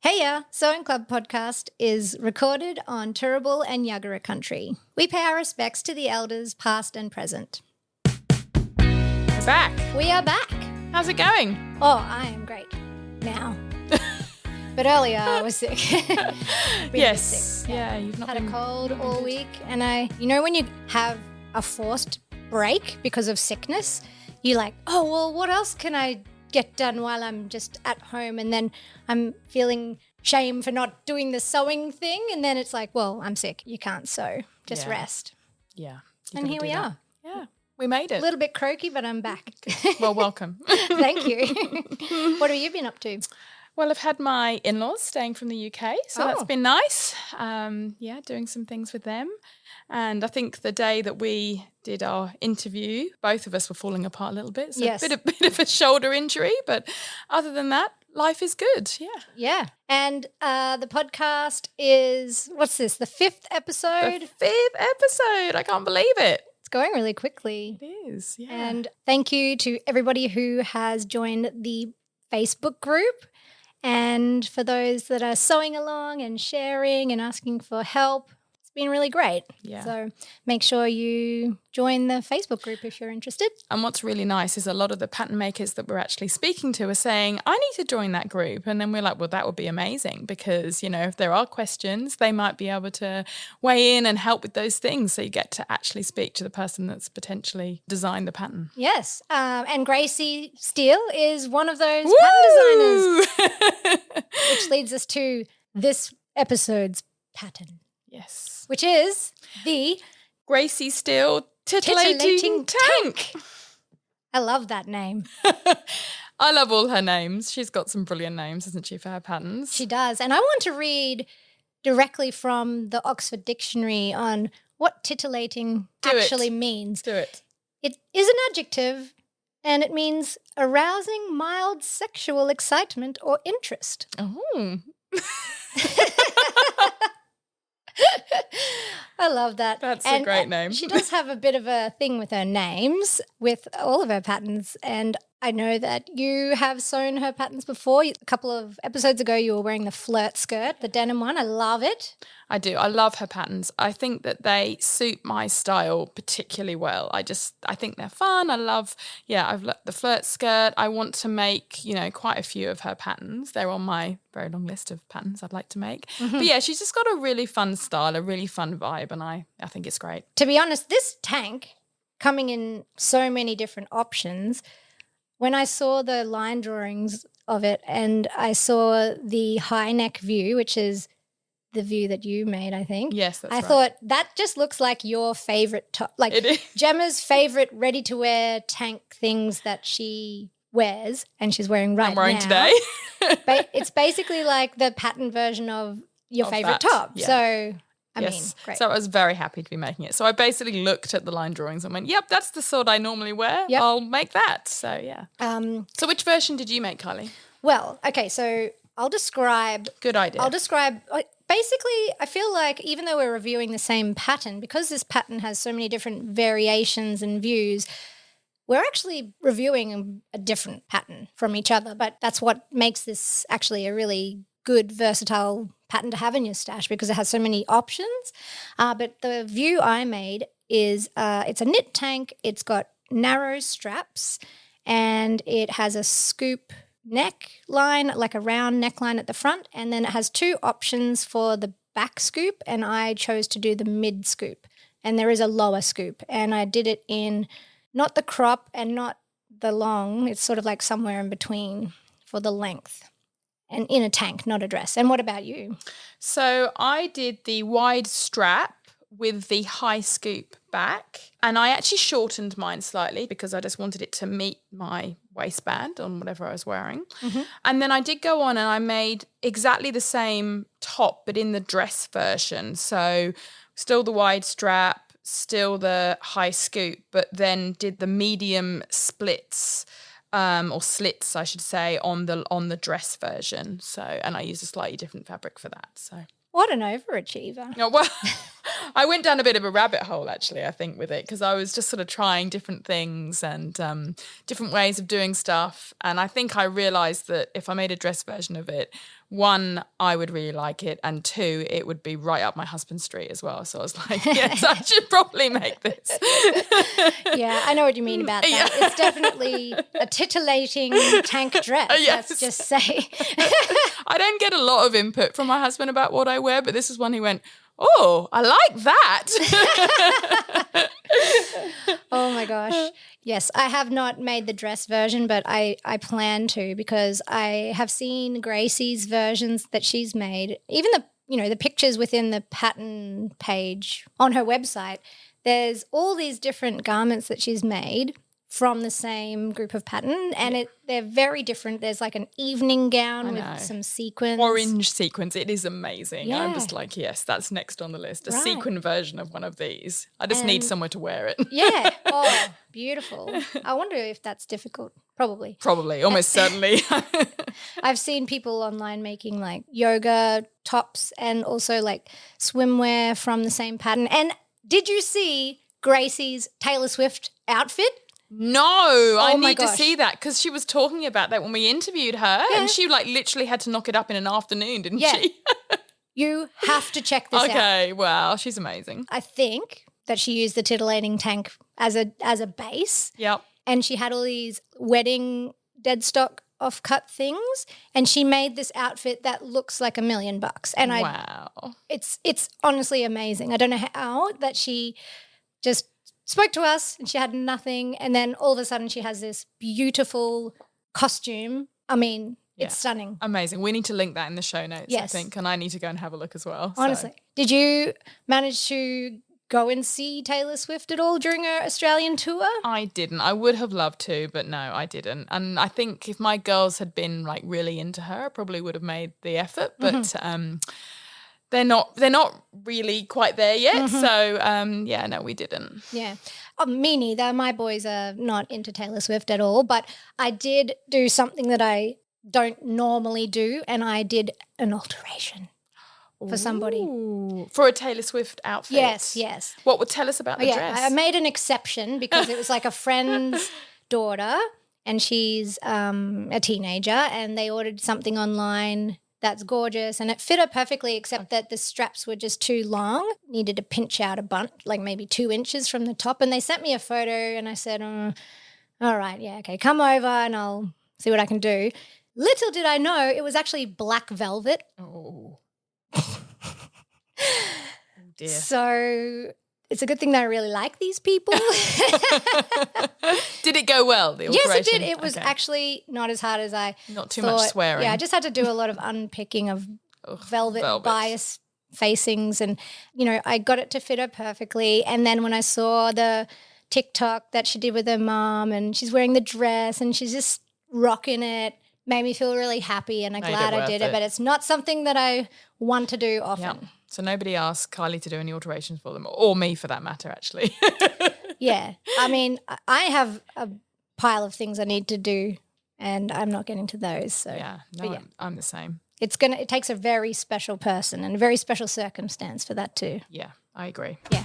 Hey Ya, Sewing Club podcast is recorded on Turrbal and Yagara country. We pay our respects to the elders past and present. We're back. We are back. How's it going? Oh, I am great now. But earlier I was sick. Yes. Sick. Yeah, you've not had been, a cold all week, and when you have a forced break because of sickness, you're like, oh, well, what else can I get done while I'm just at home? And then I'm feeling shame for not doing the sewing thing. And then it's like, well, I'm sick. You can't sew. Just rest. Yeah. And here we are. Yeah. We made it. A little bit croaky, but I'm back. Well, welcome. Thank you. What have you been up to? Well, I've had my in-laws staying from the UK, so that's been nice. Doing some things with them. And I think the day that we did our interview, both of us were falling apart a little bit. So yes. a bit of a shoulder injury, but other than that, life is good. Yeah. Yeah. And the podcast is, what's this, the 5th episode? The 5th episode. I can't believe it. It's going really quickly. It is, yeah. And thank you to everybody who has joined the Facebook group. And for those that are sewing along and sharing and asking for help, it's been really great. Yeah. So make sure you join the Facebook group if you're interested. And what's really nice is a lot of the pattern makers that we're actually speaking to are saying, I need to join that group. And then we're like, well, that would be amazing because, if there are questions, they might be able to weigh in and help with those things. So you get to actually speak to the person that's potentially designed the pattern. Yes. And Gracie Steel is one of those pattern designers, which leads us to this episode's pattern. Yes. Which is the Gracie Steel Titillating Tank. I love that name. I love all her names. She's got some brilliant names, hasn't she, for her patterns? She does. And I want to read directly from the Oxford Dictionary on what titillating actually means. Do it. It is an adjective, and it means arousing mild sexual excitement or interest. Oh. I love that. That's a great name. She does have a bit of a thing with her names, with all of her patterns. And I know that you have sewn her patterns before. A couple of episodes ago, you were wearing the flirt skirt, the denim one. I love it. I do. I love her patterns. I think that they suit my style particularly well. I think they're fun. I've loved the flirt skirt. I want to make, quite a few of her patterns. They're on my very long list of patterns I'd like to make. Mm-hmm. But yeah, she's just got a really fun style, a really fun vibe, and I think it's great. To be honest, this tank coming in so many different options, when I saw the line drawings of it and I saw the high neck view, which is the view that you made, I think. Yes, that's right. I thought that just looks like your favorite top, like Gemma's favorite ready-to-wear tank things that she wears and she's wearing right now. I'm wearing today. But it's basically like the pattern version of your favorite top. Yeah. So, I mean, great. So I was very happy to be making it. So I basically looked at the line drawings and went, yep, that's the sort I normally wear. Yep. I'll make that. So, yeah. So which version did you make, Kylie? Well, okay, so I'll describe. Good idea. Basically, I feel like even though we're reviewing the same pattern, because this pattern has so many different variations and views, we're actually reviewing a different pattern from each other. But that's what makes this actually a really good, versatile pattern to have in your stash because it has so many options. But the view I made is it's a knit tank. It's got narrow straps and it has a scoop neckline, like a round neckline at the front, and then it has 2 options for the back scoop, and I chose to do the mid scoop, and there is a lower scoop, and I did it in not the crop and not the long, it's sort of like somewhere in between for the length, and in a tank, not a dress. And what about you? So I did the wide strap with the high scoop back, and I actually shortened mine slightly because I just wanted it to meet my waistband on whatever I was wearing. Mm-hmm. And then I did go on and I made exactly the same top but in the dress version. So still the wide strap, still the high scoop, but then did the medium splits or slits, I should say, on the dress version. So, and I used a slightly different fabric for that. So what an overachiever. Oh, well, I went down a bit of a rabbit hole, actually, I think, with it, because I was just sort of trying different things and different ways of doing stuff. And I think I realised that if I made a dress version of it, one, I would really like it, and two, it would be right up my husband's street as well. So I was like, yes, I should probably make this. Yeah, I know what you mean about that. Yeah. It's definitely a titillating tank dress, yes. let's just say. I don't get a lot of input from my husband about what I wear, but this is one he went, oh, I like that. Oh my gosh. Yes, I have not made the dress version, but I plan to, because I have seen Gracie's versions that she's made. Even the pictures within the pattern page on her website, there's all these different garments that she's made from the same group of pattern, and they're very different. There's like an evening gown with some sequins. Orange sequins. It is amazing. Yeah. I'm just like, yes, that's next on the list. A sequin version of one of these. I just need somewhere to wear it. Yeah. Oh, beautiful. I wonder if that's difficult. Probably. Almost certainly. I've seen people online making like yoga tops and also like swimwear from the same pattern. And did you see Gracie's Taylor Swift outfit? No, I need to see that, because she was talking about that when we interviewed her, and she like literally had to knock it up in an afternoon, didn't she? You have to check this out. Okay, wow, she's amazing. I think that she used the Titillating Tank as a base. Yep. And she had all these wedding dead stock off-cut things, and she made this outfit that looks like $1 million. And wow. It's honestly amazing. I don't know how that she just spoke to us and she had nothing, and then all of a sudden she has this beautiful costume. I mean, it's stunning. Amazing. We need to link that in the show notes, I think, and I need to go and have a look as well. Honestly. So. Did you manage to go and see Taylor Swift at all during her Australian tour? I didn't. I would have loved to, but no, I didn't. And I think if my girls had been like really into her, I probably would have made the effort, but they're not really quite there yet. So, no, we didn't. Yeah. Oh, me neither. My boys are not into Taylor Swift at all, but I did do something that I don't normally do, and I did an alteration for somebody. For a Taylor Swift outfit? Yes. What would tell us about the dress? I made an exception because it was like a friend's daughter, and she's a teenager, and they ordered something online that's gorgeous, and it fit her perfectly, except that the straps were just too long. Needed to pinch out a bunch, like maybe 2 inches from the top. And they sent me a photo, and I said, all right, yeah, okay, come over and I'll see what I can do. Little did I know it was actually black velvet. Oh. Dear. So it's a good thing that I really like these people. Did it go well, the alteration? Yes, it did. It was actually not as hard as I Not too thought. much swearing. Yeah, I just had to do a lot of unpicking of velvet bias facings, and, I got it to fit her perfectly. And then when I saw the TikTok that she did with her mom, and she's wearing the dress and she's just rocking it, made me feel really happy, and I'm glad I did it. But it's not something that I want to do often. Yep. So nobody asked Kylie to do any alterations for them, or me for that matter, actually. Yeah. I mean, I have a pile of things I need to do, and I'm not getting to those. So I'm the same. It takes a very special person and a very special circumstance for that too. Yeah, I agree. Yeah.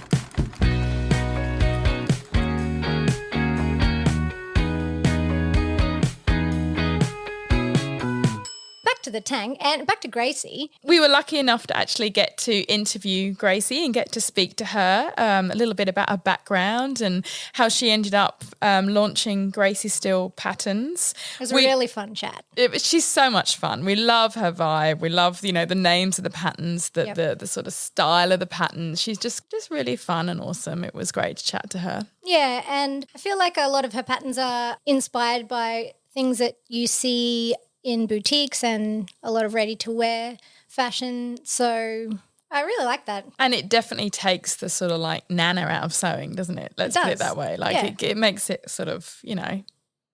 To the tank and back to Gracie. We were lucky enough to actually get to interview Gracie and get to speak to her a little bit about her background and how she ended up launching Gracie Steel Patterns. It was a really fun chat. She's so much fun. We love her vibe. We love, the names of the patterns, the sort of style of the patterns. She's just really fun and awesome. It was great to chat to her. Yeah, and I feel like a lot of her patterns are inspired by things that you see in boutiques and a lot of ready-to-wear fashion. So I really like that. And it definitely takes the sort of like nana out of sewing, doesn't it? Let's put it that way. Like it makes it sort of,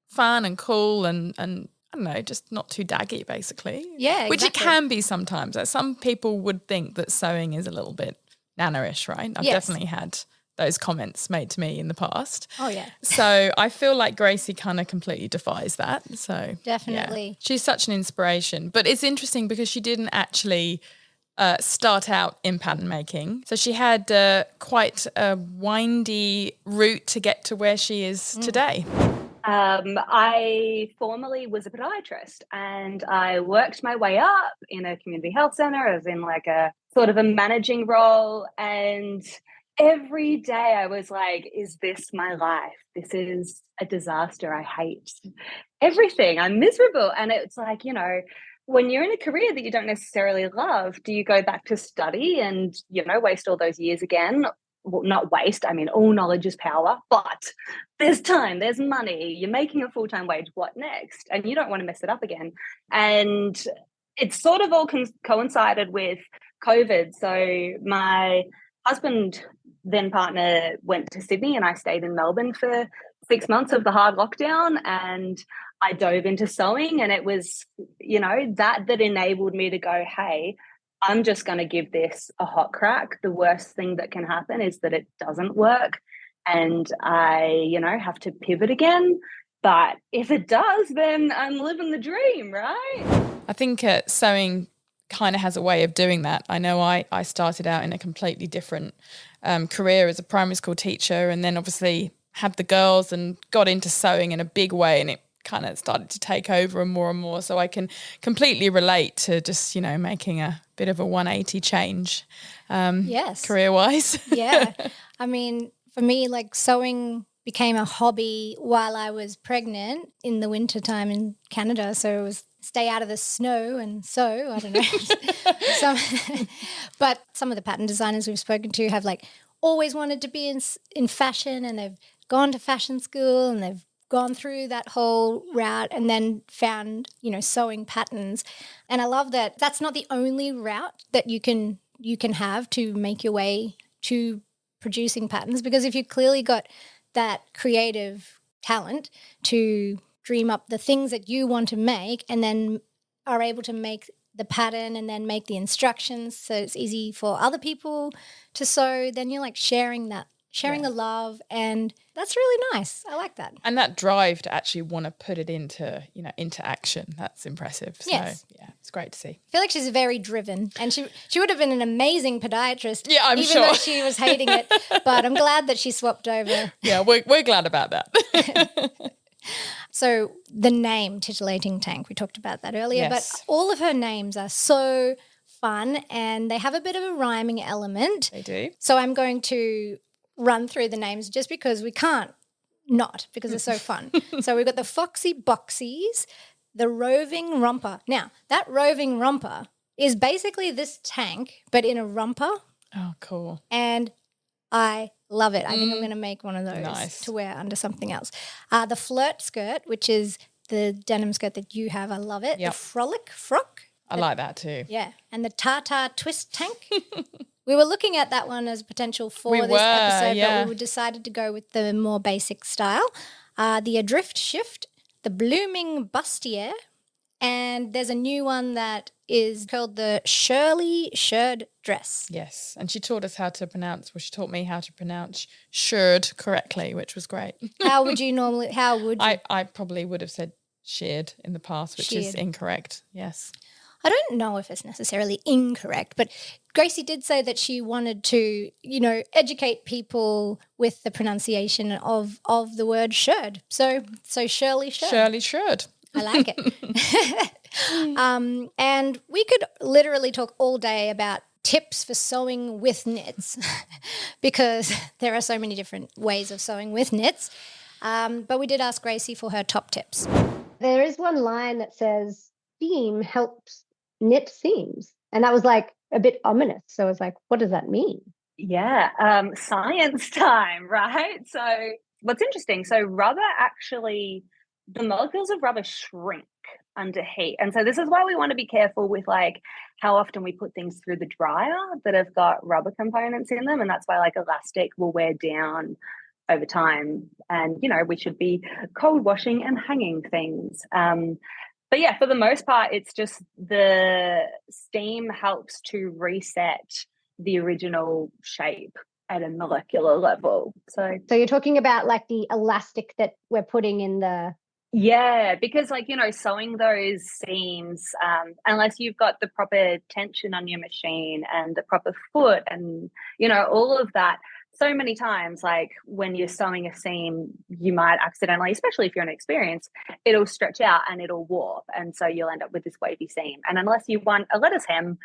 fun and cool and I don't know, just not too daggy basically. Yeah, Which it can be sometimes. Like some people would think that sewing is a little bit nana-ish, right? I've definitely had those comments made to me in the past. Oh, yeah. So I feel like Gracie kind of completely defies that. So definitely. Yeah. She's such an inspiration. But it's interesting because she didn't actually start out in pattern making. So she had quite a windy route to get to where she is today. I formerly was a podiatrist, and I worked my way up in a community health center. I was in like a sort of a managing role, and every day I was like, is this my life? This is a disaster. I hate everything. I'm miserable. And it's like, you know, when you're in a career that you don't necessarily love, do you go back to study and, you know, waste all those years again? Well, not waste. I mean, all knowledge is power, but there's time, there's money, you're making a full-time wage. What next? And you don't want to mess it up again. And it's sort of all coincided with COVID. So my husband, then partner, went to Sydney, and I stayed in Melbourne for 6 months of the hard lockdown, and I dove into sewing. And it was, you know, that enabled me to go, hey, I'm just going to give this a hot crack. The worst thing that can happen is that it doesn't work and I, you know, have to pivot again. But if it does, then I'm living the dream, right? I think sewing kind of has a way of doing that. I know I started out in a completely different career as a primary school teacher, and then obviously had the girls and got into sewing in a big way, and it kind of started to take over and more. So I can completely relate to just, you know, making a bit of a 180 change Yes. career-wise. Yeah. I mean, for me, like sewing became a hobby while I was pregnant in the wintertime in Canada. So it was stay out of the snow and sew. I don't know. But some of the pattern designers we've spoken to have like always wanted to be in fashion, and they've gone to fashion school and they've gone through that whole route and then found, you know, sewing patterns. And I love that that's not the only route that you can have to make your way to producing patterns, because if you've clearly got that creative talent to dream up the things that you want to make and then are able to make the pattern and then make the instructions so it's easy for other people to sew, then you're like sharing the love, and that's really nice. I like that. And that drive to actually want to put it into action, that's impressive. So, yes. Yeah, it's great to see. I feel like she's very driven, and she would have been an amazing podiatrist. Yeah, I'm even sure. though she was hating it, but I'm glad that she swapped over. Yeah, we're glad about that. So the name Titillating Tank, we talked about that earlier, Yes. but all of her names are so fun and they have a bit of a rhyming element. They do. So I'm going to run through the names just because we can't not, because they're so fun. So we've got the Foxy Boxies, the Roving Romper. Now, that Roving Romper is basically this tank, but in a romper. Oh, cool. And I love it. I think I'm going to make one of those Nice. to wear under something else. The Flirt Skirt, which is the denim skirt that you have. I love it. Yep. The Frolic Frock. I like that too. Yeah. And the Tata Twist Tank. We were looking at that one as potential for We this were, episode, yeah. but we decided to go with the more basic style. The Adrift Shift, the Blooming Bustier, and there's a new one that is called the Shirley Shirred Dress. Yes. And she taught me how to pronounce shirred correctly, which was great. How would you? I probably would have said sheared in the past, which is Sheared. incorrect. Yes. I don't know if it's necessarily incorrect, but Gracie did say that she wanted to, educate people with the pronunciation of the word shirred. So Shirley Shirred. Shirley shirred. I like it. And we could literally talk all day about tips for sewing with knits because there are so many different ways of sewing with knits. But we did ask Gracie for her top tips. There is one line that says, seam helps knit seams. And that was like a bit ominous. So I was like, what does that mean? Yeah, science time, right? So what's interesting, so rubber actually, the molecules of rubber shrink under heat. And so this is why we want to be careful with like how often we put things through the dryer that have got rubber components in them. And that's why like elastic will wear down over time. And, we should be cold washing and hanging things. But yeah, for the most part, it's just the steam helps to reset the original shape at a molecular level. So you're talking about like the elastic that we're putting in the Yeah, because sewing those seams, unless you've got the proper tension on your machine and the proper foot and, all of that, so many times, like when you're sewing a seam, you might accidentally, especially if you're inexperienced, it'll stretch out and it'll warp. And so you'll end up with this wavy seam. And unless you want a lettuce hem,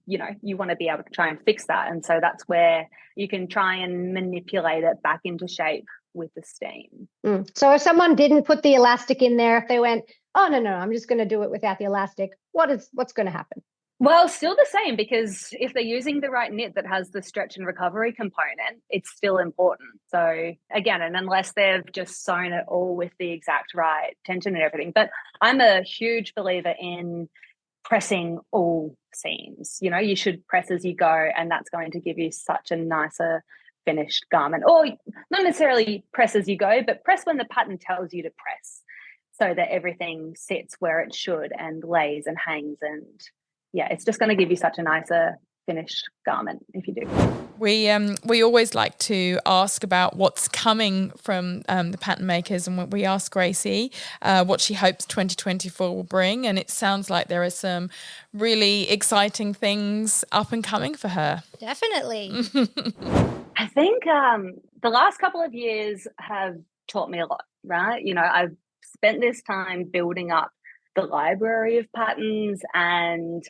you want to be able to try and fix that. And so that's where you can try and manipulate it back into shape with the steam. So if someone didn't put the elastic in there, if they went, oh, no, I'm just going to do it without the elastic, what's going to happen? Well, still the same, because if they're using the right knit that has the stretch and recovery component, it's still important. So again, and unless they've just sewn it all with the exact right tension and everything. But I'm a huge believer in pressing all seams. You should press as you go, and that's going to give you such a nicer finished garment. Or not necessarily press as you go, but press when the pattern tells you to press, so that everything sits where it should and lays and hangs. And yeah, it's just going to give you such a nicer finished garment if you do. We always like to ask about what's coming from the pattern makers, and we ask Gracie what she hopes 2024 will bring, and it sounds like there are some really exciting things up and coming for her. Definitely. I think the last couple of years have taught me a lot, right? I've spent this time building up the library of patterns, and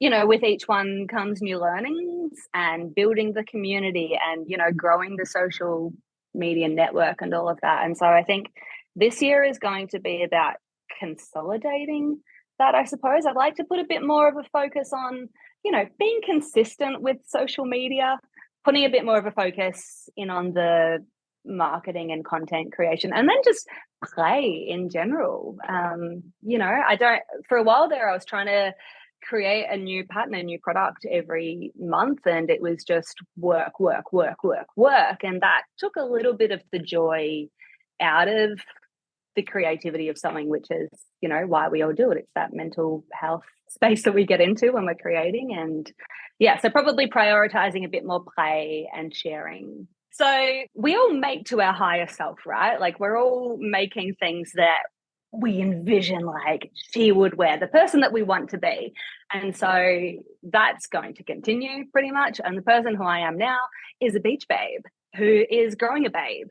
with each one comes new learnings and building the community and growing the social media network and all of that. And so I think this year is going to be about consolidating that, I suppose. I'd like to put a bit more of a focus on being consistent with social media, putting a bit more of a focus in on the marketing and content creation, and then just play in general. For a while there, I was trying to create a new pattern, a new product every month, and it was just work. And that took a little bit of the joy out of the creativity of something, which is, why we all do it. It's that mental health space that we get into when we're creating. And yeah, so probably prioritizing a bit more play and sharing. So we all make to our higher self, right? Like we're all making things that we envision like she would wear, the person that we want to be. And so that's going to continue pretty much. And the person who I am now is a beach babe who is growing a babe.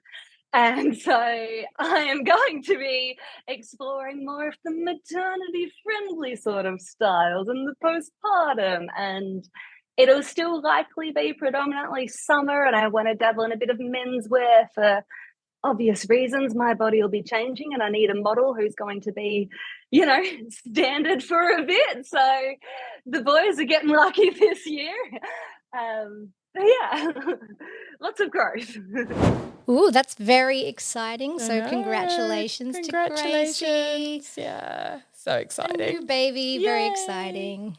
And so I am going to be exploring more of the maternity-friendly sort of styles and the postpartum, and it'll still likely be predominantly summer, and I want to dabble in a bit of menswear for obvious reasons. My body will be changing and I need a model who's going to be, standard for a bit. So the boys are getting lucky this year. Yeah, lots of growth. Ooh, that's very exciting. So congratulations to Gracie. Yeah, so exciting. A new baby, Yay. Very exciting.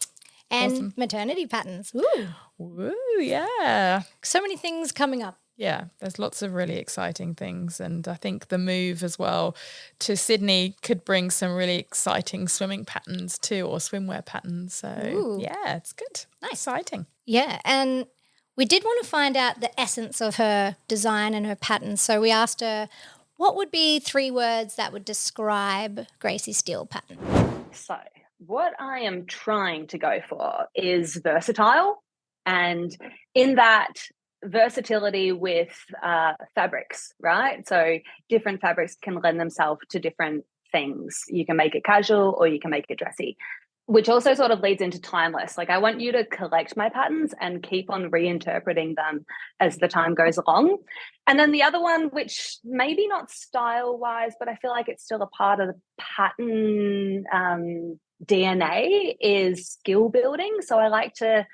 And Awesome. maternity patterns. Ooh. Woo, yeah. So many things coming up. Yeah, there's lots of really exciting things. And I think the move as well to Sydney could bring some really exciting swimming patterns too, or swimwear patterns. So yeah, it's good. Nice. Exciting. Yeah, and we did want to find out the essence of her design and her pattern. So we asked her, what would be 3 words that would describe Gracie Steel pattern? So what I am trying to go for is versatile, and in that versatility with fabrics, right? So different fabrics can lend themselves to different things. You can make it casual or you can make it dressy, which also sort of leads into timeless. Like I want you to collect my patterns and keep on reinterpreting them as the time goes along. And then the other one, which maybe not style-wise, but I feel like it's still a part of the pattern DNA, is skill building. So I like to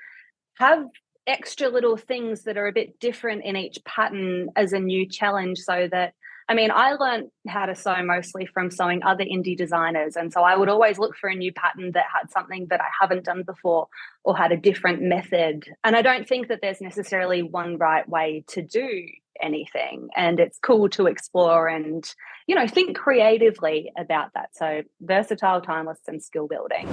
have extra little things that are a bit different in each pattern as a new challenge, so that, I learned how to sew mostly from sewing other indie designers. And so I would always look for a new pattern that had something that I haven't done before or had a different method. And I don't think that there's necessarily one right way to do anything. And it's cool to explore and, think creatively about that. So versatile, timeless, and skill building.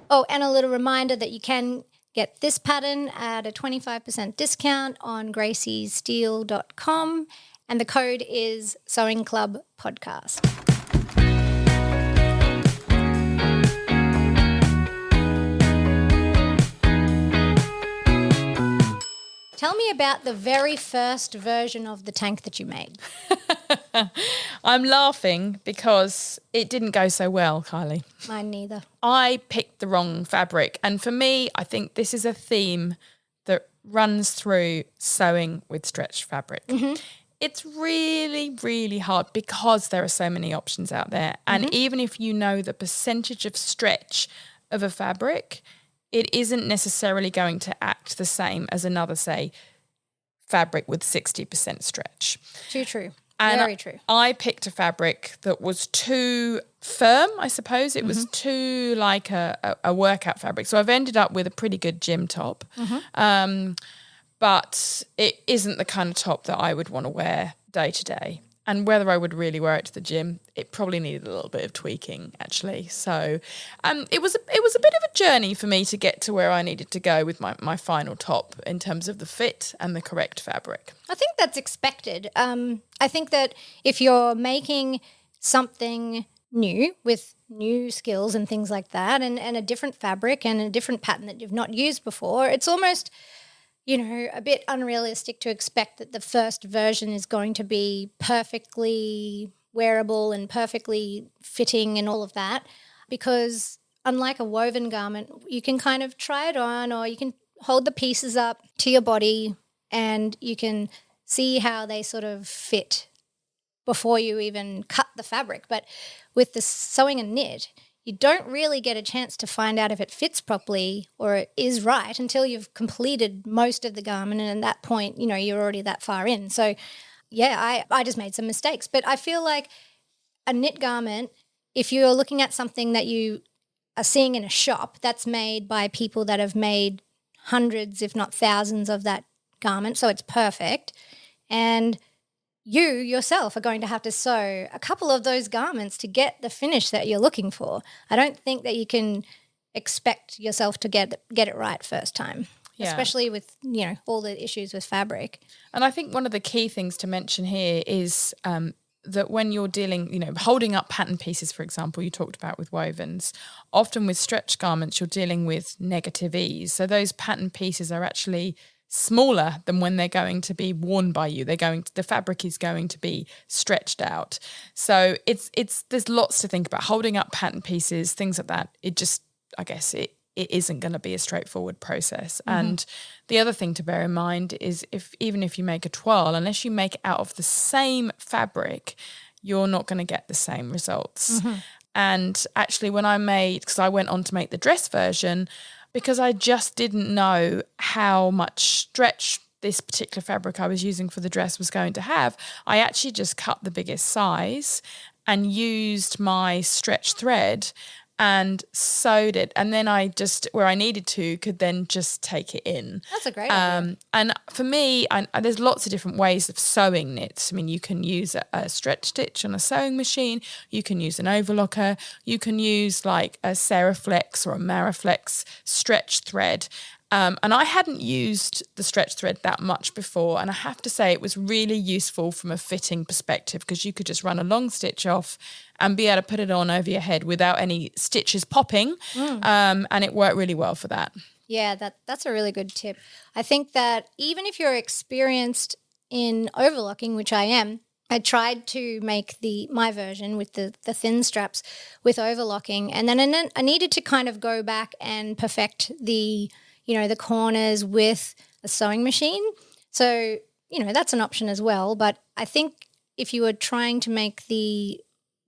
Oh, and a little reminder that you can get this pattern at a 25% discount on graciesteel.com. And the code is Sewing Club Podcast. Tell me about the very first version of the tank that you made. I'm laughing because it didn't go so well, Kylie. Mine neither. I picked the wrong fabric. And for me, I think this is a theme that runs through sewing with stretch fabric. Mm-hmm. It's really, really hard because there are so many options out there. And even if you know the percentage of stretch of a fabric, it isn't necessarily going to act the same as another, say, fabric with 60% stretch. Too true. And Very true. I picked a fabric that was too firm, I suppose. It was too like a workout fabric. So I've ended up with a pretty good gym top. But it isn't the kind of top that I would want to wear day to day. And whether I would really wear it to the gym, it probably needed a little bit of tweaking, actually. So it was a bit of a journey for me to get to where I needed to go with my final top in terms of the fit and the correct fabric. I think that's expected. I think that if you're making something new with new skills and things like that and a different fabric and a different pattern that you've not used before, it's almost, a bit unrealistic to expect that the first version is going to be perfectly wearable and perfectly fitting and all of that, because unlike a woven garment, you can kind of try it on, or you can hold the pieces up to your body and you can see how they sort of fit before you even cut the fabric. But with the sewing and knit, you don't really get a chance to find out if it fits properly or it is right until you've completed most of the garment, and at that point, you're already that far in. So, yeah, I just made some mistakes. But I feel like a knit garment, if you're looking at something that you are seeing in a shop that's made by people that have made hundreds, if not thousands of that garment, so it's perfect, and you yourself are going to have to sew a couple of those garments to get the finish that you're looking for. I don't think that you can expect yourself to get it right first time, especially with, all the issues with fabric. And I think one of the key things to mention here is that when you're dealing, holding up pattern pieces, for example, you talked about with wovens, often with stretch garments, you're dealing with negative ease. So those pattern pieces are actually smaller than when they're going to be worn by you. The fabric is going to be stretched out. So there's lots to think about. Holding up pattern pieces, things like that, it isn't going to be a straightforward process. And the other thing to bear in mind is even if you make a toile, unless you make it out of the same fabric, you're not going to get the same results. And actually when because I went on to make the dress version, because I just didn't know how much stretch this particular fabric I was using for the dress was going to have, I actually just cut the biggest size and used my stretch thread and sewed it. And then I just, where I needed to, could then just take it in. That's a great idea. And for me, there's lots of different ways of sewing knits. I mean, you can use a stretch stitch on a sewing machine. You can use an overlocker. You can use like a Seraflex or a Maraflex stretch thread. And I hadn't used the stretch thread that much before, and I have to say it was really useful from a fitting perspective, because you could just run a long stitch off and be able to put it on over your head without any stitches popping, and it worked really well for that. Yeah, that's a really good tip. I think that even if you're experienced in overlocking, which I am, I tried to make my version with the thin straps with overlocking, and then I needed to kind of go back and perfect the corners with a sewing machine. So, that's an option as well. But I think if you were trying to make the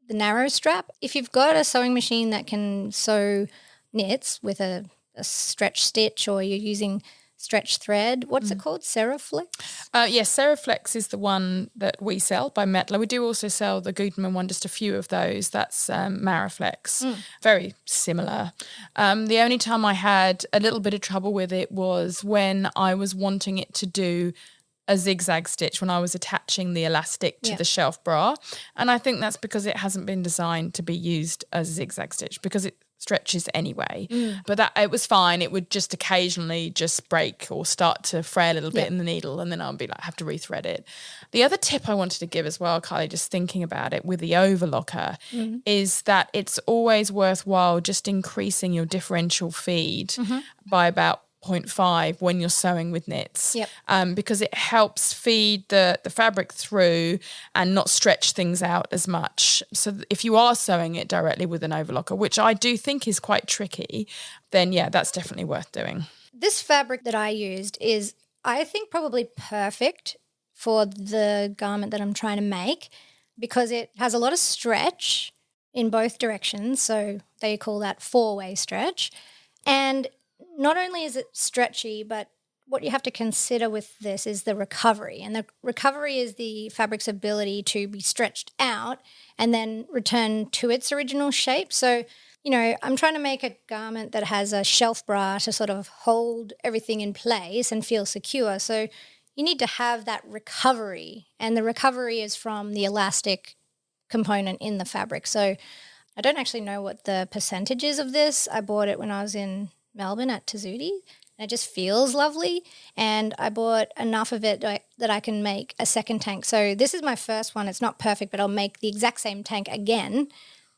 narrow strap, if you've got a sewing machine that can sew knits with a stretch stitch, or you're using stretch thread, what's it called? Seraflex? Yes, Seraflex is the one that we sell by Mettler. We do also sell the Gutermann one, just a few of those. That's Maraflex. Very similar. The only time I had a little bit of trouble with it was when I was wanting it to do a zigzag stitch, when I was attaching the elastic to the shelf bra. And I think that's because it hasn't been designed to be used as a zigzag stitch, because it stretches anyway. But it was fine. It would just occasionally just break or start to fray a little bit in the needle, and then I'll be like, have to rethread it. The other tip I wanted to give as well, Kylie, just thinking about it with the overlocker, is that it's always worthwhile just increasing your differential feed by about 0.5 when you're sewing with knits. Yep. Because it helps feed the fabric through and not stretch things out as much. So if you are sewing it directly with an overlocker, which I do think is quite tricky, then yeah, that's definitely worth doing. This fabric that I used is, I think, probably perfect for the garment that I'm trying to make because it has a lot of stretch in both directions. So they call that 4-way stretch. And not only is it stretchy, but what you have to consider with this is the recovery. And the recovery is the fabric's ability to be stretched out and then return to its original shape. So, you know, I'm trying to make a garment that has a shelf bra to sort of hold everything in place and feel secure. So you need to have that recovery, and the recovery is from the elastic component in the fabric. So I don't actually know what the percentage is of this. I bought it when I was in Melbourne at Tazuti, and it just feels lovely. And I bought enough of it that I can make a second tank. So this is my first one. It's not perfect, but I'll make the exact same tank again,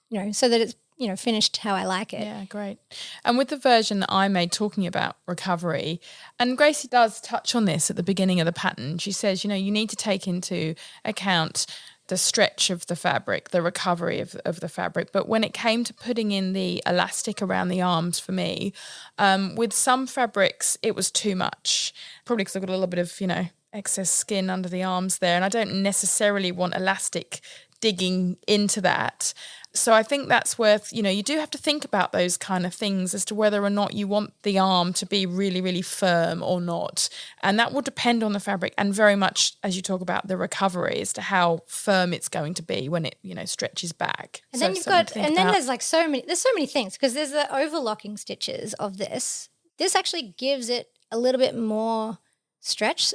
you know, so that it's, you know, finished how I like it. Yeah, great. And with the version that I made talking about recovery, and Gracie does touch on this at the beginning of the pattern, she says, you know, you need to take into account the stretch of the fabric, the recovery of the fabric. But when it came to putting in the elastic around the arms for me, with some fabrics, it was too much, probably because I've got a little bit of, you know, excess skin under the arms there, and I don't necessarily want elastic digging into that. So I think that's worth, you know, you do have to think about those kind of things as to whether or not you want the arm to be really, really firm or not. And that will depend on the fabric and very much, as you talk about, the recovery as to how firm it's going to be when it, you know, stretches back. And then you've got, and then there's like there's so many things, because there's the overlocking stitches of this. This actually gives it a little bit more stretch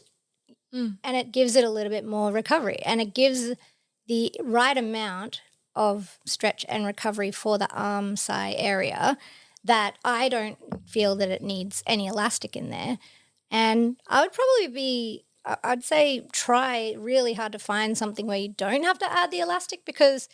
and it gives it a little bit more recovery, and it gives the right amount of stretch and recovery for the arm side area that I don't feel that it needs any elastic in there. And I would probably I'd say try really hard to find something where you don't have to add the elastic, because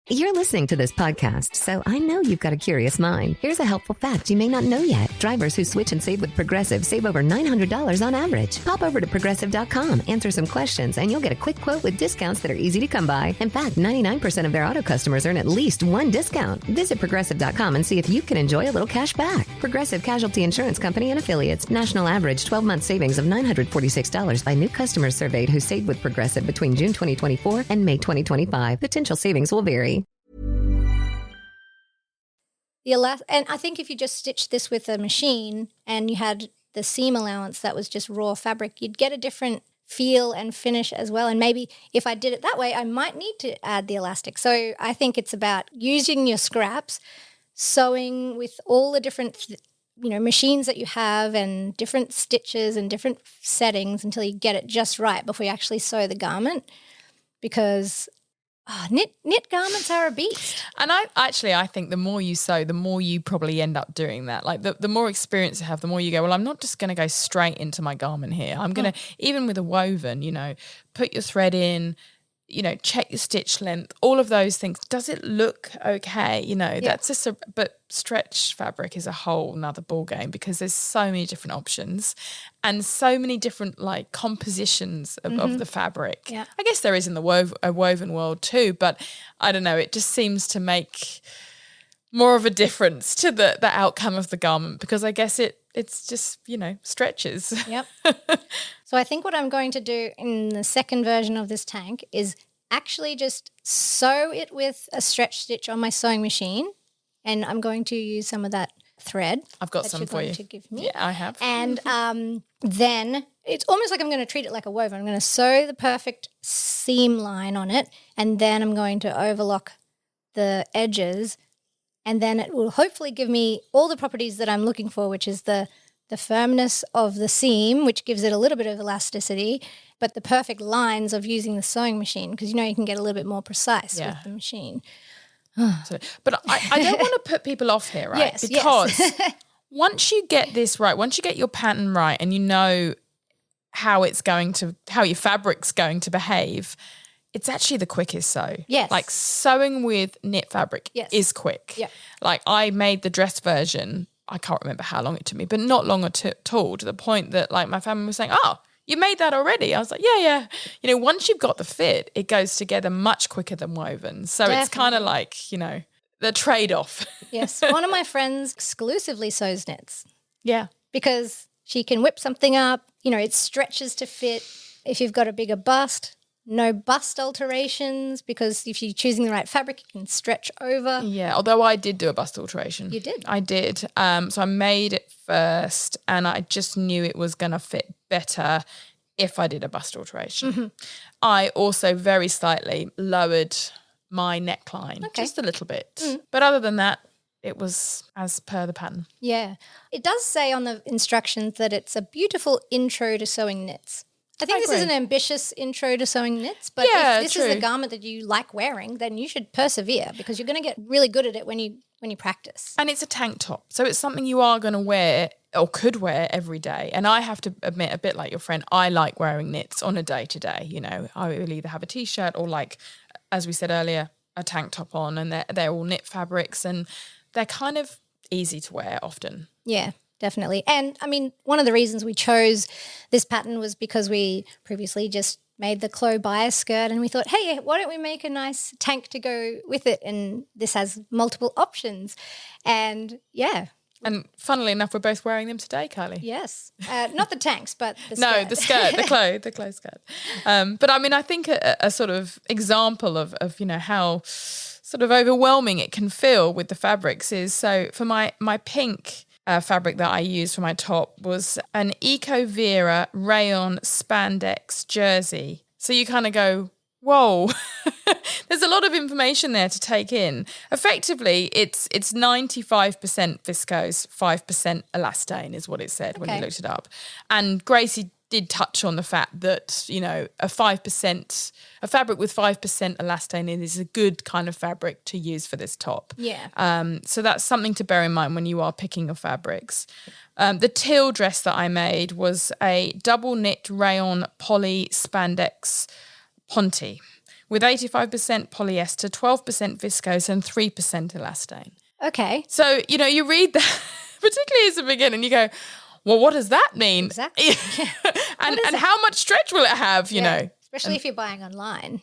You're listening to this podcast, so I know you've got a curious mind. Here's a helpful fact you may not know yet. Drivers who switch and save with Progressive save over $900 on average. Pop over to Progressive.com, answer some questions, and you'll get a quick quote with discounts that are easy to come by. In fact, 99% of their auto customers earn at least one discount. Visit Progressive.com and see if you can enjoy a little cash back. Progressive Casualty Insurance Company and Affiliates. National average 12-month savings of $946 by new customers surveyed who saved with Progressive between June 2024 and May 2025. Potential savings will vary. and I think if you just stitched this with a machine and you had the seam allowance that was just raw fabric, you'd get a different feel and finish as well. And maybe if I did it that way, I might need to add the elastic. So I think it's about using your scraps, sewing with all the different machines that you have and different stitches and different settings until you get it just right before you actually sew the garment, because knit garments are a beast. And I think the more you sew, the more you probably end up doing that. Like the more experience you have, the more you go, well, I'm not just going to go straight into my garment here. I'm going to, even with a woven, put your thread in, check your stitch length, all of those things. Does it look okay? That's just but stretch fabric is a whole nother ball game, because there's so many different options and so many different compositions of the fabric. Yeah. I guess there is in the woven world too, but I don't know, it just seems to make more of a difference to the outcome of the garment, because I guess it's just, stretches. Yep. So I think what I'm going to do in the second version of this tank is actually just sew it with a stretch stitch on my sewing machine, and I'm going to use some of that thread. I've got some for you. To give me. Yeah, I have. And then it's almost like I'm going to treat it like a woven. I'm going to sew the perfect seam line on it, and then I'm going to overlock the edges, and then it will hopefully give me all the properties that I'm looking for, which is the firmness of the seam, which gives it a little bit of elasticity, but the perfect lines of using the sewing machine, because you can get a little bit more precise with the machine. But I don't want to put people off here, right? Yes, because once you get this right, once you get your pattern right and you know how your fabric's going to behave, it's actually the quickest sew. Yes. Like sewing with knit fabric is quick. Yeah. Like I made the dress version I can't remember how long it took me, but not long at all, to the point that like my family was saying, oh, you made that already? I was like, yeah. You know, once you've got the fit, it goes together much quicker than woven. So It's kind of like, you know, the trade-off. Yes. One of my friends exclusively sews knits. Yeah. Because she can whip something up, you know, it stretches to fit. If you've got a bigger bust, no bust alterations, because if you're choosing the right fabric, it can stretch over. Yeah, although I did do a bust alteration. You did? I did. So I made it first, and I just knew it was going to fit better if I did a bust alteration. Mm-hmm. I also very slightly lowered my neckline, just a little bit. But other than that, it was as per the pattern. Yeah. It does say on the instructions that it's a beautiful intro to sewing knits. I think this is an ambitious intro to sewing knits, but if this is the garment that you like wearing, then you should persevere, because you're going to get really good at it when you practice. And it's a tank top, so it's something you are going to wear or could wear every day. And I have to admit, a bit like your friend, I like wearing knits on a day-to-day. You know, I will either have a T-shirt or, like, as we said earlier, a tank top on, and they're all knit fabrics, and they're kind of easy to wear often. Yeah. Definitely. And I mean, one of the reasons we chose this pattern was because we previously just made the Chloe bias skirt, and we thought, hey, why don't we make a nice tank to go with it? And this has multiple options. And yeah. And funnily enough, we're both wearing them today, Kylie. Yes. Not the tanks, but the skirt. No, the skirt, the Chloe skirt. But I mean, I think a sort of example of, you know, how sort of overwhelming it can feel with the fabrics is, so for my pink fabric that I used for my top was an Eco Vera rayon spandex jersey. So you kind of go, whoa, there's a lot of information there to take in. Effectively, it's 95% viscose, 5% elastane is what it said when you looked it up. And Gracie did touch on the fact that, you know, a fabric with 5% elastane in is a good kind of fabric to use for this top. Yeah. So that's something to bear in mind when you are picking your fabrics. The teal dress that I made was a double knit rayon poly spandex ponte with 85% polyester, 12% viscose and 3% elastane. Okay. So, you know, you read that, particularly as a beginner, and you go, well, what does that mean? Exactly. and how much stretch will it have, you know? Especially if you're buying online.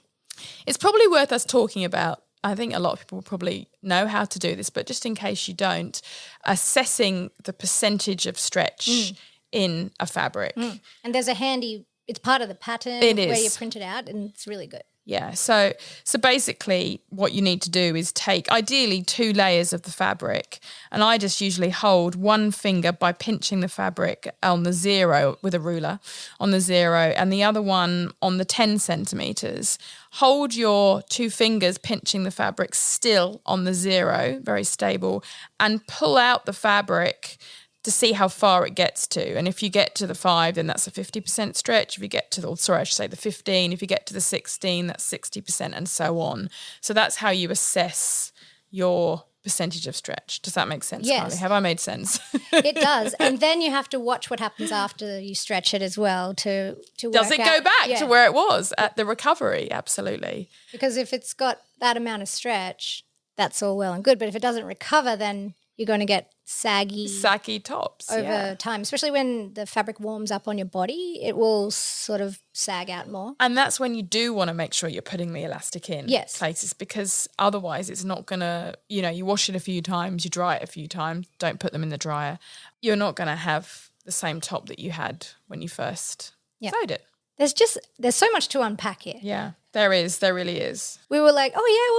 It's probably worth us talking about. I think a lot of people will probably know how to do this, but just in case you don't, assessing the percentage of stretch in a fabric. And there's it's part of the pattern It is. where you print it out, and it's really good. Yeah, so basically what you need to do is take ideally 2 layers of the fabric, and I just usually hold one finger by pinching the fabric on the 0 with a ruler on the 0 and the other one on the 10 centimetres. Hold your 2 fingers pinching the fabric still on the 0, very stable, and pull out the fabric to see how far it gets to. And if you get to the 5, then that's a 50% stretch. If you get to the 15, if you get to the 16, that's 60%, and so on. So that's how you assess your percentage of stretch. Does that make sense, Yes. Kylie? Have I made sense? It does. And then you have to watch what happens after you stretch it as well to work Does it out. go back Yeah. to where it was at the recovery? Absolutely. Because if it's got that amount of stretch, that's all well and good. But if it doesn't recover, then you're going to get saggy tops over time, especially when the fabric warms up on your body. It will sort of sag out more. And that's when you do want to make sure you're putting the elastic in places, because otherwise it's not going to, you know, you wash it a few times, you dry it a few times, don't put them in the dryer. You're not going to have the same top that you had when you first sewed it. There's so much to unpack here. Yeah, there really is. We were like, oh yeah,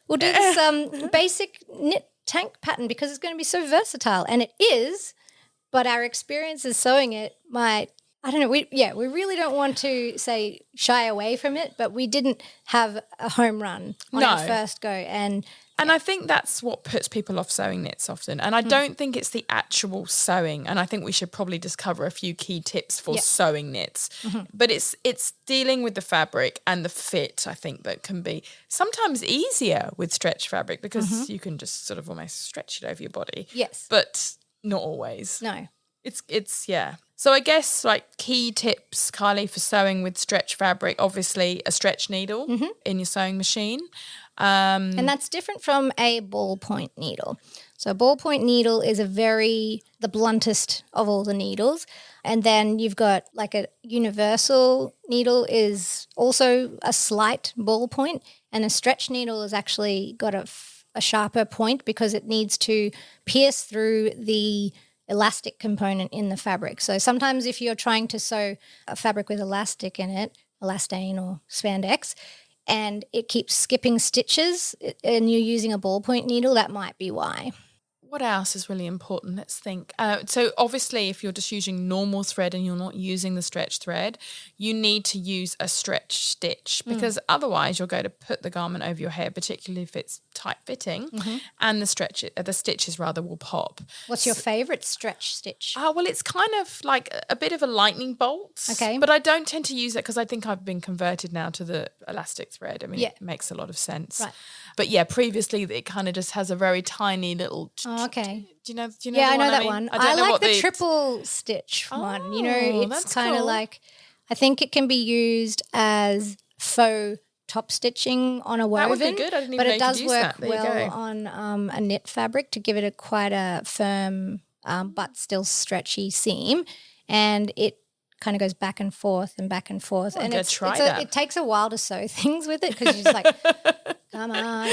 we'll do this basic knit tank pattern because it's going to be so versatile, and it is, but our experiences sewing it might, I don't know, we really don't want to say shy away from it, but we didn't have a home run on our first go. And I think that's what puts people off sewing knits often. And I don't think it's the actual sewing. And I think we should probably just cover a few key tips for sewing knits. But it's dealing with the fabric and the fit, I think, that can be sometimes easier with stretch fabric because you can just sort of almost stretch it over your body. Yes. But not always. No. It's So I guess like key tips, Kylie, for sewing with stretch fabric, obviously a stretch needle in your sewing machine. And that's different from a ballpoint needle. So a ballpoint needle is the bluntest of all the needles. And then you've got like a universal needle is also a slight ballpoint, and a stretch needle has actually got a sharper point because it needs to pierce through the elastic component in the fabric. So sometimes if you're trying to sew a fabric with elastic in it, elastane or spandex, and it keeps skipping stitches and you're using a ballpoint needle, that might be why. What else is really important? Let's think. So obviously, if you're just using normal thread and you're not using the stretch thread, you need to use a stretch stitch because otherwise you'll go to put the garment over your hair, particularly if it's tight fitting, and the stitches will pop. What's your favourite stretch stitch? Well, it's kind of like a bit of a lightning bolt. Okay. But I don't tend to use it because I think I've been converted now to the elastic thread. I mean, it makes a lot of sense. Right. But yeah, previously it kind of just has a very tiny little. Okay. Do you know? Yeah, I know that mean? one. I don't know like what the triple stitch one. You know, it's that's kind of cool. like, I think it can be used as faux top stitching on a woven. That would be good. I didn't even but know it you could does use work that. There you well go. on a knit fabric to give it quite a firm but still stretchy seam, and it kind of goes back and forth and back and forth. I'm and gonna try that. It takes a while to sew things with it because you're just like, come on.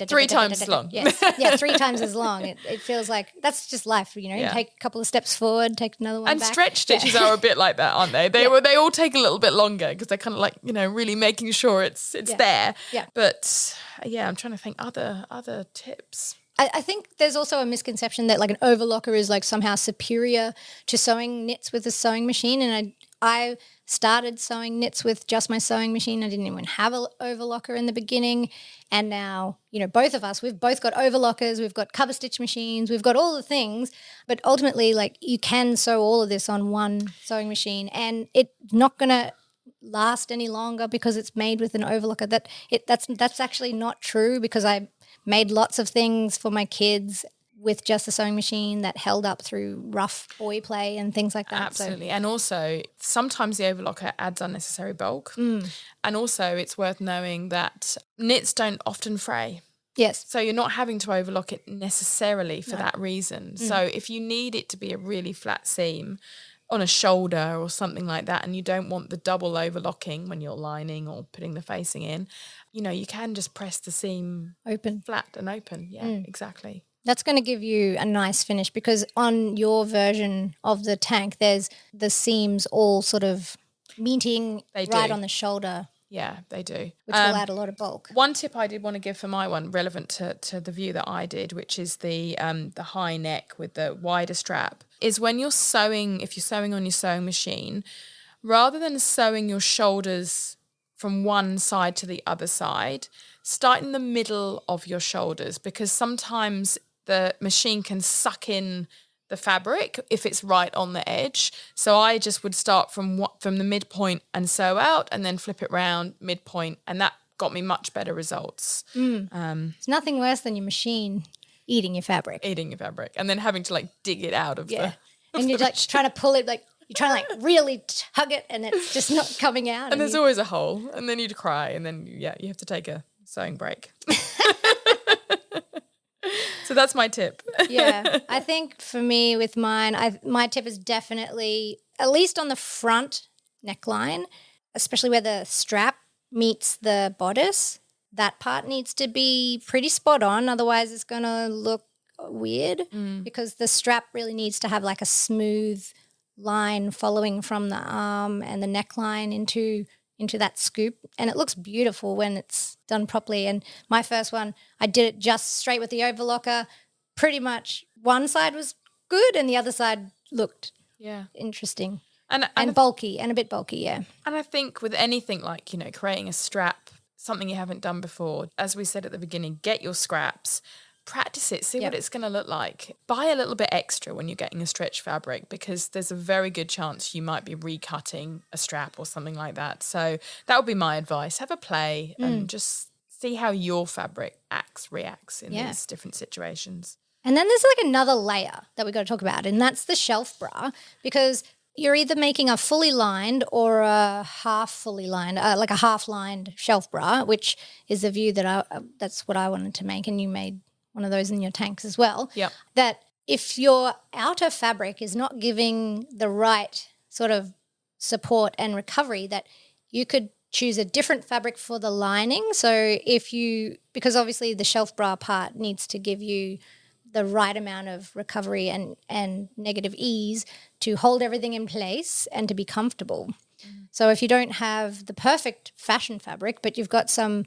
3 times as long. Yes. Yeah, 3 times as long. It feels like that's just life, you know. You Yeah. take a couple of steps forward, take another one And back. stretch stitches are a bit like that, aren't they? They all take a little bit longer because they're kind of like, you know, really making sure it's there. Yeah. But yeah, I'm trying to think other tips. I think there's also a misconception that like an overlocker is like somehow superior to sewing knits with a sewing machine. And I started sewing knits with just my sewing machine. I didn't even have an overlocker in the beginning. And now, you know, both of us, we've both got overlockers, we've got cover stitch machines, we've got all the things. But ultimately, like you can sew all of this on one sewing machine and it's not going to last any longer because it's made with an overlocker. That's actually not true because I made lots of things for my kids with just a sewing machine that held up through rough boy play and things like that. Absolutely. And also sometimes the overlocker adds unnecessary bulk. And also it's worth knowing that knits don't often fray. Yes. So you're not having to overlock it necessarily for that reason. So if you need it to be a really flat seam on a shoulder or something like that and you don't want the double overlocking when you're lining or putting the facing in, you know, you can just press the seam Open. flat and open. Yeah, exactly. That's going to give you a nice finish because on your version of the tank, there's the seams all sort of meeting right on the shoulder, Yeah, they do. which will add a lot of bulk. One tip I did want to give for my one, relevant to the view that I did, which is the high neck with the wider strap, is when you're sewing, if you're sewing on your sewing machine, rather than sewing your shoulders from one side to the other side, start in the middle of your shoulders because sometimes the machine can suck in the fabric if it's right on the edge. So I just would start from the midpoint and sew out and then flip it round midpoint, and that got me much better results. It's nothing worse than your machine eating your fabric. Eating your fabric and then having to like dig it out of the And you're like trying to pull it, like you're trying to like really tug it and it's just not coming out. and there's always a hole, and then you'd cry, and then you have to take a sewing break. So that's my tip. Yeah, I think for me with mine, my tip is definitely, at least on the front neckline, especially where the strap meets the bodice, that part needs to be pretty spot on. Otherwise it's going to look weird because the strap really needs to have like a smooth line following from the arm and the neckline into that scoop, and it looks beautiful when it's done properly. And my first one, I did it just straight with the overlocker. Pretty much one side was good and the other side looked interesting and bulky and a bit bulky, yeah. And I think with anything like, you know, creating a strap, something you haven't done before, as we said at the beginning, get your scraps, practice it, see what it's going to look like. Buy a little bit extra when you're getting a stretch fabric because there's a very good chance you might be recutting a strap or something like that. So that would be my advice. Have a play and just see how your fabric reacts in these different situations. And then there's like another layer that we got to talk about, and that's the shelf bra, because you're either making a fully lined or a half fully lined, like a half lined shelf bra, which is the view that's what I wanted to make, and you made one of those in your tanks as well. Yep. That if your outer fabric is not giving the right sort of support and recovery, that you could choose a different fabric for the lining. So because obviously the shelf bra part needs to give you the right amount of recovery and negative ease to hold everything in place and to be comfortable. So if you don't have the perfect fashion fabric, but you've got some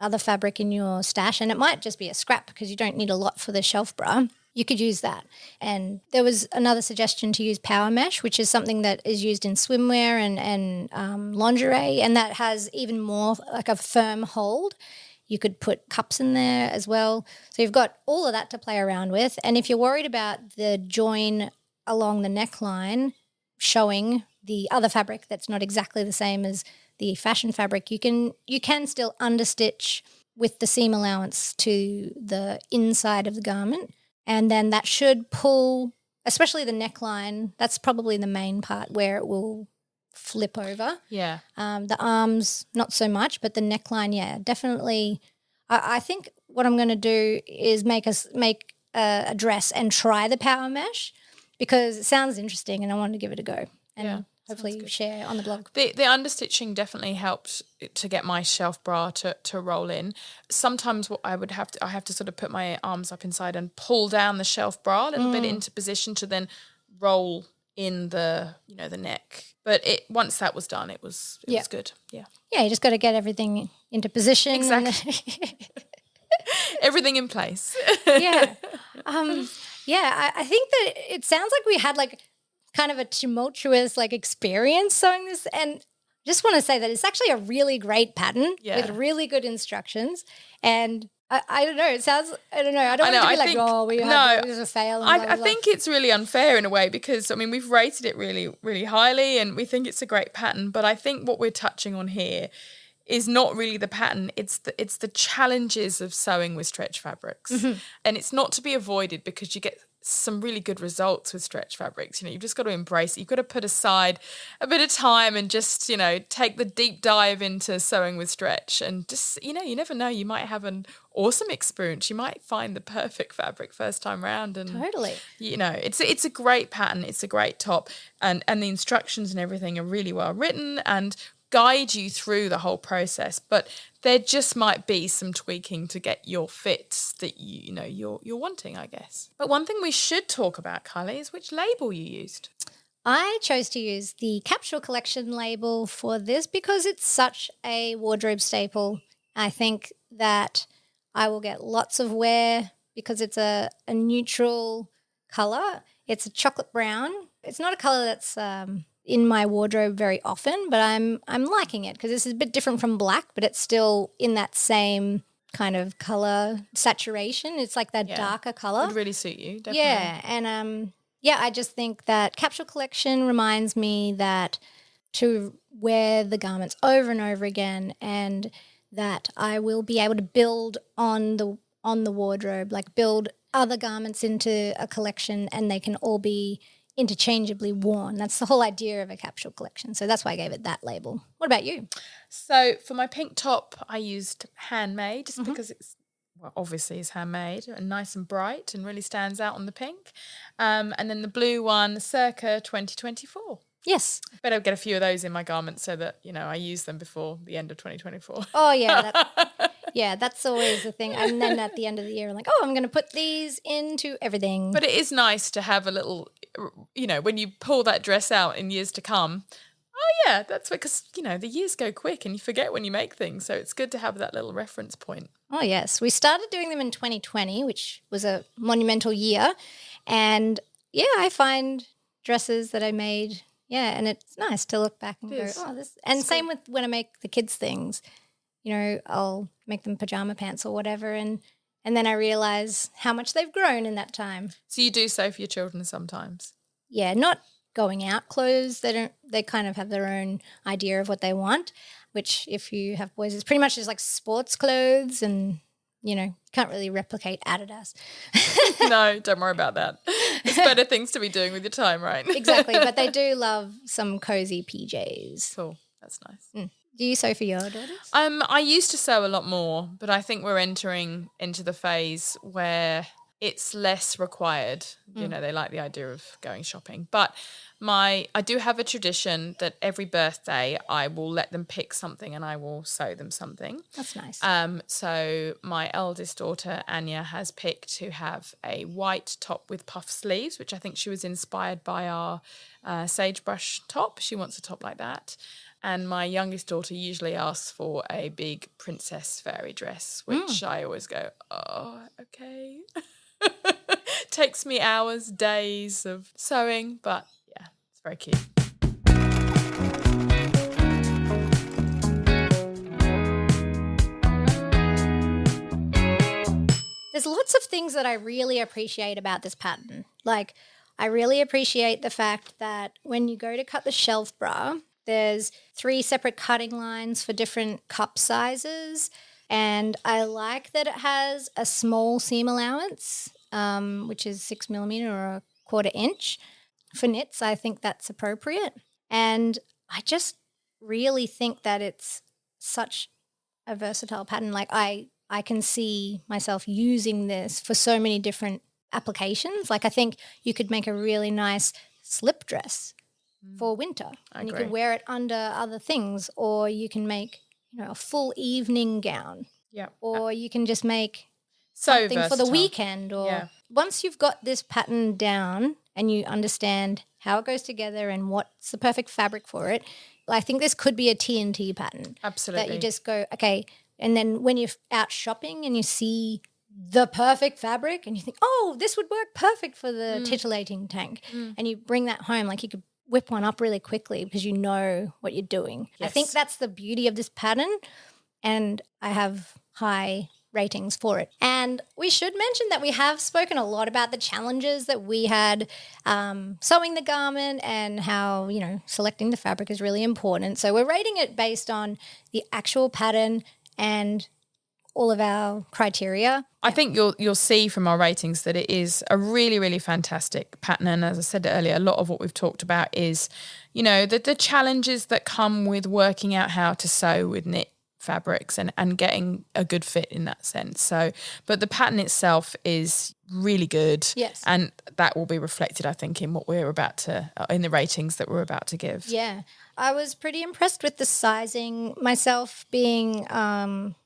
other fabric in your stash, and it might just be a scrap because you don't need a lot for the shelf bra, you could use that. And there was another suggestion to use power mesh, which is something that is used in swimwear and lingerie, and that has even more like a firm hold. You could put cups in there as well. So you've got all of that to play around with. And if you're worried about the join along the neckline showing the other fabric that's not exactly the same as the fashion fabric, you can still understitch with the seam allowance to the inside of the garment. And then that should pull, especially the neckline, that's probably the main part where it will flip over. Yeah. The arms, not so much, but the neckline, yeah, definitely. I think what I'm going to do is make a dress and try the power mesh because it sounds interesting and I wanted to give it a go. And hopefully share on the blog. The understitching definitely helped to get my shelf bra to roll in. Sometimes what I have to sort of put my arms up inside and pull down the shelf bra a little bit into position to then roll in the neck. But once that was done, it was good. Yeah. Yeah, you just got to get everything into position. Exactly. Everything in place. Yeah. I think that it sounds like we had like kind of a tumultuous like experience sewing this, and just want to say that it's actually a really great pattern with really good instructions. And I don't know. It sounds. I don't know. I don't want it to be it was a fail. And I think it's really unfair in a way because we've rated it really, really highly, and we think it's a great pattern. But I think what we're touching on here is not really the pattern. It's the challenges of sewing with stretch fabrics, and it's not to be avoided because you get some really good results with stretch fabrics. You've just got to embrace it. You've got to put aside a bit of time and just, take the deep dive into sewing with stretch and just, you never know, you might have an awesome experience. You might find the perfect fabric first time round. And totally. It's a great pattern. It's a great top and the instructions and everything are really well written and guide you through the whole process, but there just might be some tweaking to get your fits that you're wanting, I guess. But one thing we should talk about, Kylie, is which label you used. I chose to use the Capsule Collection label for this because it's such a wardrobe staple. I think that I will get lots of wear because it's a neutral colour. It's a chocolate brown. It's not a colour that's in my wardrobe very often, but I'm liking it because this is a bit different from black, but it's still in that same kind of colour saturation. It's like that darker colour. It would really suit you, definitely. Yeah, and I just think that Capsule Collection reminds me that to wear the garments over and over again, and that I will be able to build on the wardrobe, like build other garments into a collection, and they can all be interchangeably worn. That's the whole idea of a capsule collection. So that's why I gave it that label. What about you? So for my pink top, I used Handmade just because obviously it's handmade and nice and bright and really stands out on the pink. And then the blue one, circa 2024. Yes. Better get a few of those in my garments so that, I use them before the end of 2024. Oh, yeah. That's always the thing. And then at the end of the year, I'm like, I'm going to put these into everything. But it is nice to have a little, when you pull that dress out in years to come, that's because, the years go quick and you forget when you make things. So it's good to have that little reference point. Oh, yes. We started doing them in 2020, which was a monumental year. And, I find dresses that I made, and it's nice to look back and go, this. And same with when I make the kids' things. I'll make them pajama pants or whatever, and then I realize how much they've grown in that time. So you do sew for your children sometimes? Yeah, not going out clothes. They kind of have their own idea of what they want, which if you have boys, it's pretty much just like sports clothes and, can't really replicate Adidas. No, don't worry about that. There's better things to be doing with your time, right? Exactly, but they do love some cozy PJs. Cool. That's nice. Do you sew for your daughters? I used to sew a lot more, but I think we're entering into the phase where it's less required. They like the idea of going shopping. But I do have a tradition that every birthday I will let them pick something and I will sew them something. That's nice. So my eldest daughter, Anya, has picked to have a white top with puff sleeves, which I think she was inspired by our sagebrush top. She wants a top like that. And my youngest daughter usually asks for a big princess fairy dress, which I always go, oh, okay. Takes me hours, days of sewing, but yeah, it's very cute. There's lots of things that I really appreciate about this pattern. Like, I really appreciate the fact that when you go to cut the shelf bra, there's 3 separate cutting lines for different cup sizes. And I like that it has a small seam allowance, which is 6 millimeter or 1/4 inch. For knits, I think that's appropriate. And I just really think that it's such a versatile pattern. Like, I can see myself using this for so many different applications. Like, I think you could make a really nice slip dress for winter, and you could wear it under other things, or you can make a full evening gown, or you can just make something for the weekend. Or once you've got this pattern down and you understand how it goes together and what's the perfect fabric for it, I think this could be a TNT pattern. Absolutely. That you just go, okay, and then when you're out shopping and you see the perfect fabric and you think, oh, this would work perfect for the titillating tank, and you bring that home, like you could whip one up really quickly because you know what you're doing. Yes. I think that's the beauty of this pattern, and I have high ratings for it. And we should mention that we have spoken a lot about the challenges that we had sewing the garment and how, selecting the fabric is really important. So we're rating it based on the actual pattern and all of our criteria. I think you'll see from our ratings that it is a really, really fantastic pattern. And as I said earlier, a lot of what we've talked about is, the challenges that come with working out how to sew with knit fabrics and getting a good fit in that sense. So, but the pattern itself is really good. Yes. And that will be reflected, I think, in what we're about to, in the ratings that we're about to give. Yeah. I was pretty impressed with the sizing. Myself being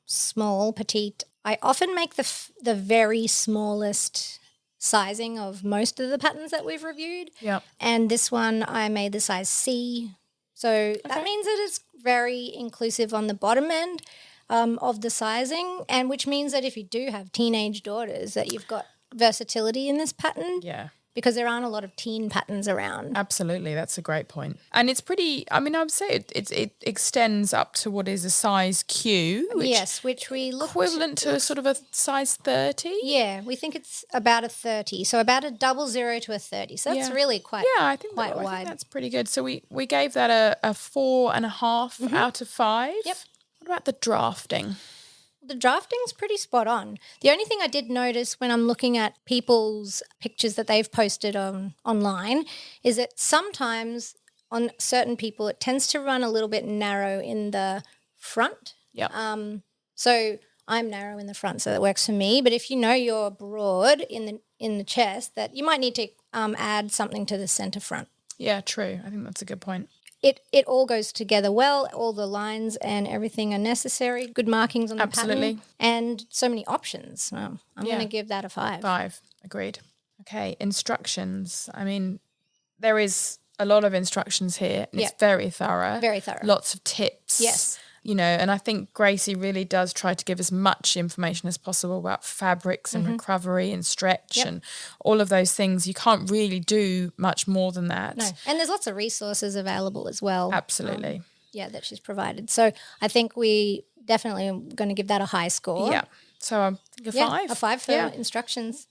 small, petite, I often make the very smallest sizing of most of the patterns that we've reviewed. Yeah. And this one I made the size C. So that means that it's very inclusive on the bottom end of the sizing, and which means that if you do have teenage daughters, that you've got versatility in this pattern. Yeah. Because there aren't a lot of teen patterns around. Absolutely, that's a great point. And it's pretty, I would say it extends up to what is a size Q. Which we look equivalent to sort of a size 30. Yeah, we think it's about a 30. So about a 00 to a 30. So that's really quite I think wide. I think that's pretty good. So we gave that a 4.5 out of 5. Yep. What about the drafting? The drafting's pretty spot on. The only thing I did notice when I'm looking at people's pictures that they've posted online is that sometimes on certain people it tends to run a little bit narrow in the front. Yeah. So I'm narrow in the front, so that works for me. But if you're broad in the chest, that you might need to add something to the center front. Yeah, true. I think that's a good point. It all goes together well. All the lines and everything are necessary. Good markings on the pattern. And so many options. I'm going to give that a 5. 5. Agreed. Okay, instructions. I mean, there is a lot of instructions here. And it's very thorough. Very thorough. Lots of tips. Yes. And I think Gracie really does try to give as much information as possible about fabrics and recovery and stretch and all of those things. You can't really do much more than that. No, and there's lots of resources available as well. Absolutely. That she's provided. So I think we definitely are going to give that a high score. Yeah. So I think a 5. A 5 for instructions.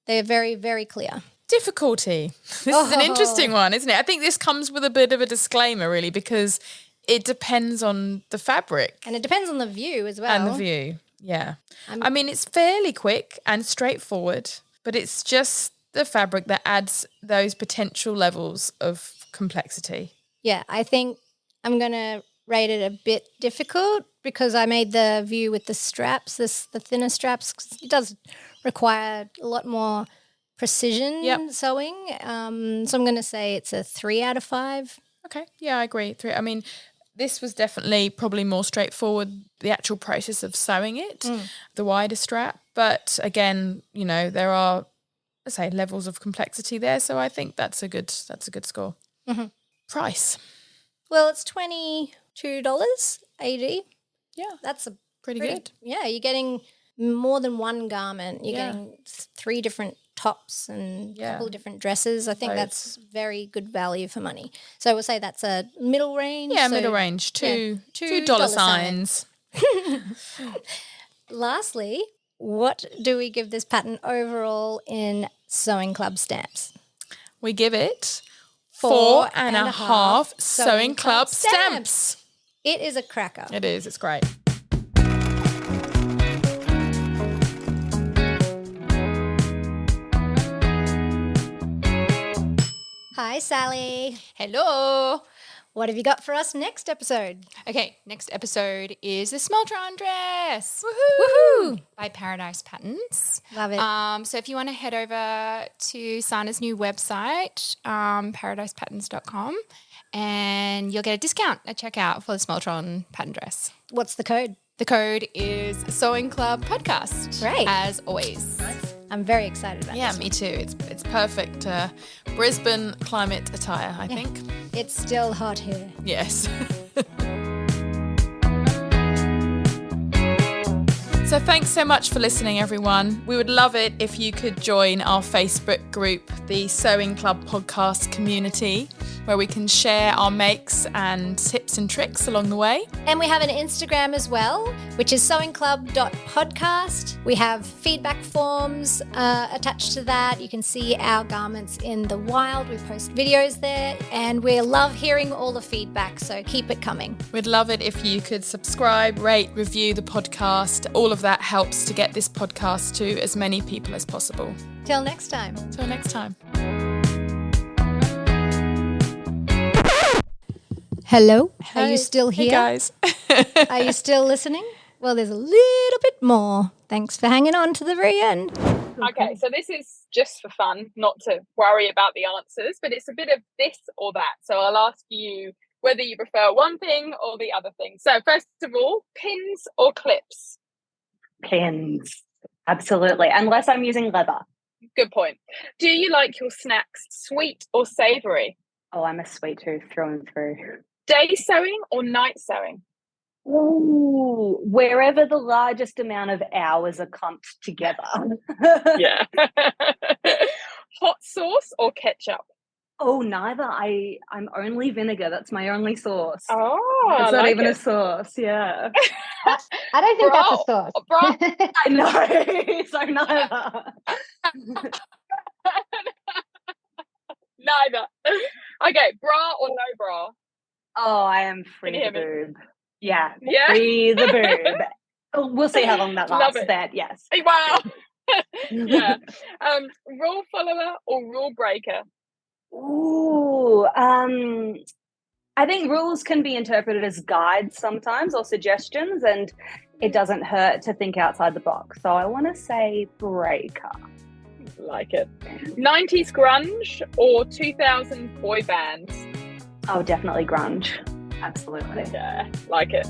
They're very, very clear. Difficulty. This is an interesting one, isn't it? I think this comes with a bit of a disclaimer, really, because it depends on the fabric. And it depends on the view as well. And the view. Yeah. I mean, it's fairly quick and straightforward, but it's just the fabric that adds those potential levels of complexity. Yeah, I think I'm going to rate it a bit difficult because I made the view with the straps, the thinner straps. 'Cause it does require a lot more precision sewing. So I'm going to say it's a 3 out of 5. Okay. Yeah, I agree. 3. I mean, this was definitely probably more straightforward, the actual process of sewing it, the wider strap. But again, you know, there are, let's say, levels of complexity there. So I think that's a good score. Mm-hmm. Price. Well, it's $22 AD. Yeah. That's a pretty good. Yeah, you're getting more than one garment. You're getting 3 different tops and a couple of different dresses. I think that's very good value for money. So we'll say that's a middle range. Yeah, middle range. $2 signs. Lastly, what do we give this pattern overall in Sewing Club stamps? We give it 4.5 Sewing Club stamps. It is a cracker. It is. It's great. Hi, Sally. Hello. What have you got for us next episode? Okay, next episode is the Smoltron dress. Woohoo! By Paradise Patterns. Love it. So if you want to head over to Sana's new website, paradisepatterns.com, and you'll get a discount at checkout for the Smoltron pattern dress. What's the code? The code is Sewing Club Podcast. Great. As always. I'm very excited about Yeah, this. me too. It's perfect Brisbane climate attire, I think. It's still hot here. Yes. So thanks so much for listening, everyone. We would love it if you could join our Facebook group, the Sewing Club Podcast Community, where we can share our makes and tips and tricks along the way. And we have an Instagram as well, which is sewingclub.podcast. We have feedback forms attached to that. You can see our garments in the wild. We post videos there, and we love hearing all the feedback, so keep it coming. We'd love it if you could subscribe, rate, review the podcast. All of that helps to get this podcast to as many people as possible. Till next time. Till next time. Hello? Are you still Hey here? guys. Are you still listening? Well, there's a little bit more. Thanks for hanging on to the very end. Okay, so this is just for fun, not to worry about the answers, but it's a bit of this or that. So I'll ask you whether you prefer one thing or the other thing. So first of all, pins or clips? Pins. Absolutely. Unless I'm using leather. Good point. Do you like your snacks sweet or savoury? Oh, I'm a sweet tooth through and through. Day sewing or night sewing? Ooh, wherever the largest amount of hours are clumped together. Yeah. Hot sauce or ketchup? Oh, neither. I'm only vinegar. That's my only sauce. Oh, it's not like even it. a sauce. Yeah. I don't think that's a sauce. Bra. I know. So neither. Neither. Okay, bra or no bra? Oh, I am free Can you the hear boob. Yeah. Yeah. Free the boob. Oh, we'll see how long that Love lasts. it. That, yes. Wow. Yeah. Rule follower or rule breaker? Ooh, I think rules can be interpreted as guides sometimes or suggestions, and it doesn't hurt to think outside the box. So I want to say breaker. Like it. 90s grunge or 2000 boy bands? Oh, definitely grunge. Absolutely. Yeah, like it.